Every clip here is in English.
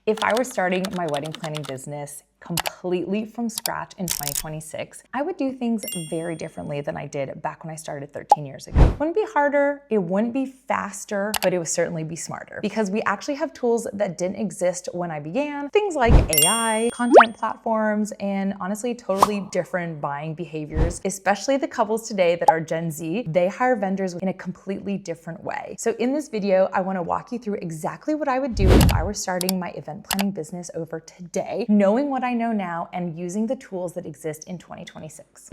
If I were starting my wedding planning business completely from scratch in 2026, I would do things very differently than I did back when I started 13 years ago. It wouldn't be harder, it wouldn't be faster, but it would certainly be smarter because we actually have tools that didn't exist when I began. Things like AI, content platforms, and honestly, totally different buying behaviors, especially the couples today that are Gen Z. They hire vendors in a completely different way. So in this video, I want to walk you through exactly what I would do if I were starting my event planning business over today, knowing what I know now and using the tools that exist in 2026.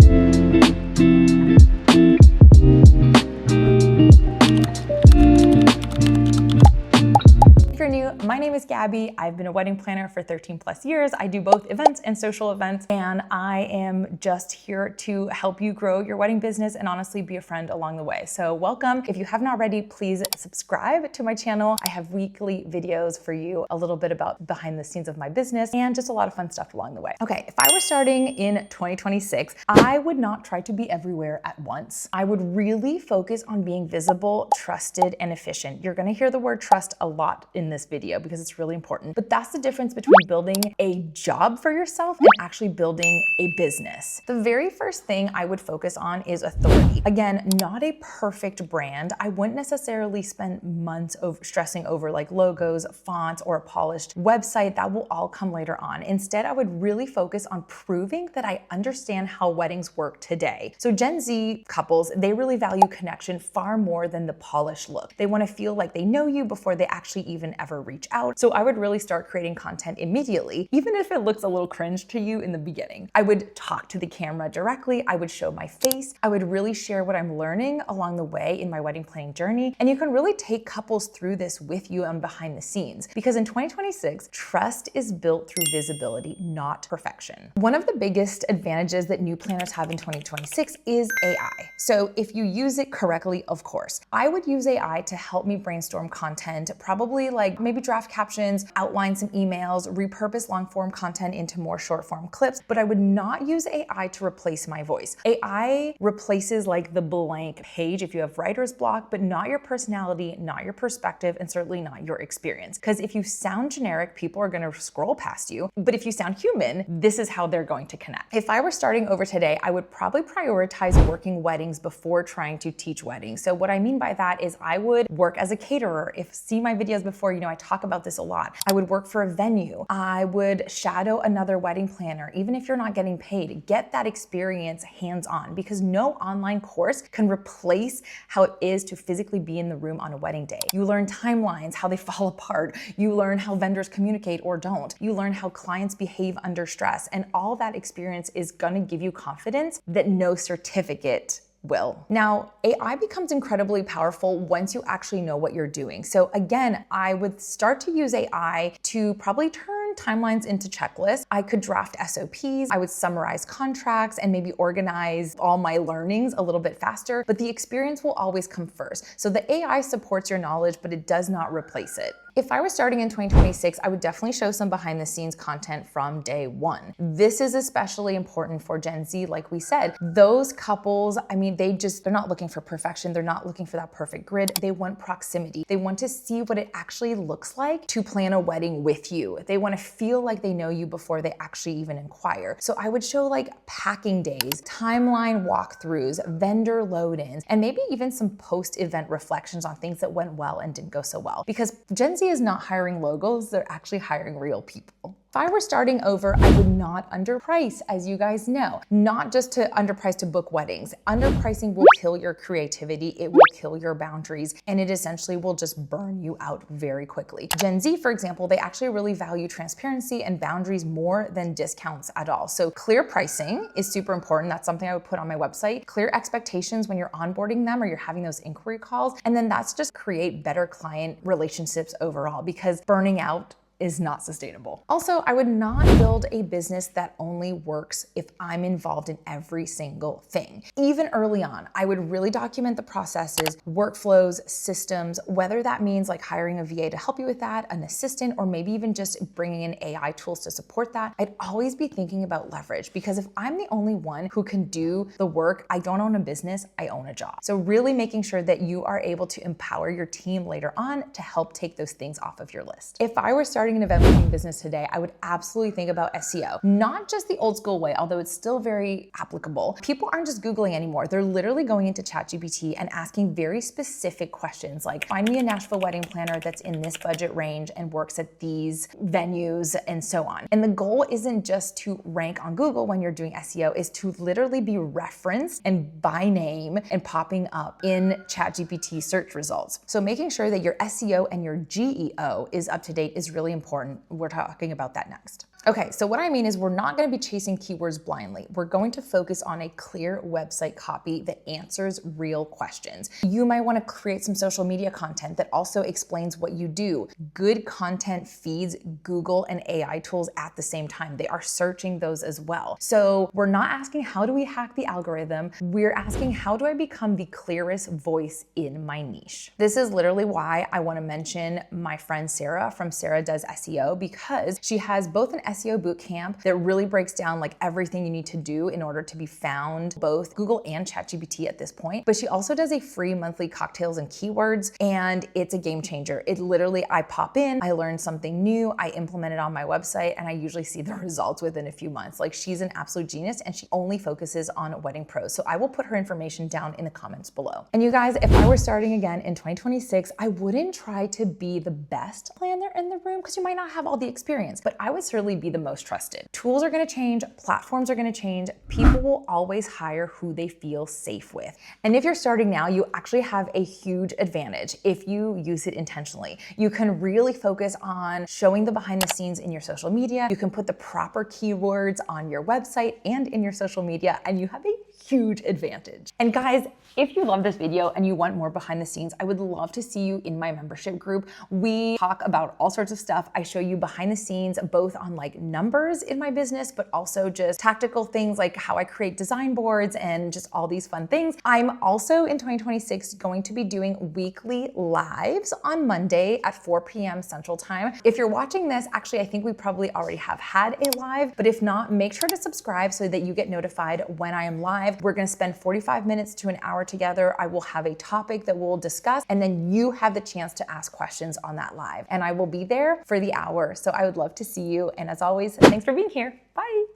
If you're new, my name is Gabby. I've been a wedding planner for 13 plus years. I do both events and social events, and I am just here to help you grow your wedding business and honestly be a friend along the way. So welcome. If you haven't already, please subscribe to my channel. I have weekly videos for you, a little bit about behind the scenes of my business and just a lot of fun stuff along the way. Okay, if I were starting in 2026, I would not try to be everywhere at once. I would really focus on being visible, trusted, and efficient. You're gonna hear the word trust a lot in this video because it's really important. But that's the difference between building a job for yourself and actually building a business. The very first thing I would focus on is authority. Again, not a perfect brand. I wouldn't necessarily spend months stressing over like logos, fonts, or a polished website. That will all come later on. Instead, I would really focus on proving that I understand how weddings work today. So Gen Z couples, they really value connection far more than the polished look. They want to feel like they know you before they actually even ever reach out. So I would really start creating content immediately, even if it looks a little cringe to you in the beginning. I would talk to the camera directly. I would show my face. I would really share what I'm learning along the way in my wedding planning journey. And you can really take couples through this with you and behind the scenes, because in 2026, trust is built through visibility, not perfection. One of the biggest advantages that new planners have in 2026 is AI. So if you use it correctly, of course, I would use AI to help me brainstorm content, probably like maybe draft captions, outline some emails, repurpose long form content into more short form clips, but I would not use AI to replace my voice. AI replaces like the blank page if you have writer's block, but not your personality, not your perspective, and certainly not your experience. Because if you sound generic, people are gonna scroll past you. But if you sound human, this is how they're going to connect. If I were starting over today, I would probably prioritize working weddings before trying to teach weddings. So what I mean by that is I would work as a caterer. If see my videos before, I talk about this a lot. I would work for a venue. I would shadow another wedding planner. Even if you're not getting paid, get that experience hands-on, because no online course can replace how it is to physically be in the room on a wedding day. You learn timelines, how they fall apart. You learn how vendors communicate or don't. You learn how clients behave under stress. And all that experience is gonna give you confidence that no certificate will. Now, AI becomes incredibly powerful once you actually know what you're doing. So again, I would start to use AI to probably turn timelines into checklists. I could draft SOPs, I would summarize contracts and maybe organize all my learnings a little bit faster, but the experience will always come first. So the AI supports your knowledge, but it does not replace it. If I were starting in 2026, I would definitely show some behind the scenes content from day one. This is especially important for Gen Z, like we said. Those couples, they're not looking for perfection. They're not looking for that perfect grid. They want proximity. They want to see what it actually looks like to plan a wedding with you. They want to feel like they know you before they actually even inquire. So I would show like packing days, timeline walkthroughs, vendor load-ins, and maybe even some post-event reflections on things that went well and didn't go so well. Because Gen Z is not hiring logos, they're actually hiring real people. If I were starting over, I would not underprice, as you guys know. Not just to underprice to book weddings. Underpricing will kill your creativity, it will kill your boundaries, and it essentially will just burn you out very quickly. Gen Z, for example, they actually really value transparency and boundaries more than discounts at all. So clear pricing is super important. That's something I would put on my website. Clear expectations when you're onboarding them or you're having those inquiry calls. And then that's just create better client relationships overall, because burning out is not sustainable. Also, I would not build a business that only works if I'm involved in every single thing. Even early on, I would really document the processes, workflows, systems, whether that means like hiring a VA to help you with that, an assistant, or maybe even just bringing in AI tools to support that. I'd always be thinking about leverage, because if I'm the only one who can do the work, I don't own a business, I own a job. So really making sure that you are able to empower your team later on to help take those things off of your list. If I were starting starting an event planning business today, I would absolutely think about SEO. Not just the old school way, although it's still very applicable. People aren't just Googling anymore. They're literally going into ChatGPT and asking very specific questions like, find me a Nashville wedding planner that's in this budget range and works at these venues and so on. And the goal isn't just to rank on Google when you're doing SEO, is to literally be referenced and by name and popping up in ChatGPT search results. So making sure that your SEO and your GEO is up to date is really important. We're talking about that next. Okay, so what I mean is we're not going to be chasing keywords blindly. We're going to focus on a clear website copy that answers real questions. You might want to create some social media content that also explains what you do. Good content feeds Google and AI tools at the same time. They are searching those as well. So we're not asking how do we hack the algorithm? We're asking how do I become the clearest voice in my niche? This is literally why I want to mention my friend Sarah from Sarah Does SEO, because she has both an SEO bootcamp that really breaks down like everything you need to do in order to be found both Google and ChatGPT at this point. But she also does a free monthly cocktails and keywords, and it's a game changer. It literally, I pop in, I learn something new, I implement it on my website, and I usually see the results within a few months. Like, she's an absolute genius, and she only focuses on wedding pros. So I will put her information down in the comments below. And you guys, if I were starting again in 2026, I wouldn't try to be the best planner in the room because you might not have all the experience, but I would certainly be the most trusted. Tools are going to change, platforms are going to change. People will always hire who they feel safe with. And if you're starting now, you actually have a huge advantage if you use it intentionally. You can really focus on showing the behind the scenes in your social media. You can put the proper keywords on your website and in your social media, and you have a huge advantage. And guys, if you love this video and you want more behind the scenes, I would love to see you in my membership group. We talk about all sorts of stuff. I show you behind the scenes, both on like numbers in my business, but also just tactical things like how I create design boards and just all these fun things. I'm also in 2026 going to be doing weekly lives on Monday at 4 p.m. Central Time. If you're watching this, actually, I think we probably already have had a live, but if not, make sure to subscribe so that you get notified when I am live. We're going to spend 45 minutes to an hour together. I will have a topic that we'll discuss, and then you have the chance to ask questions on that live. And I will be there for the hour. So I would love to see you. And as always, thanks for being here. Bye.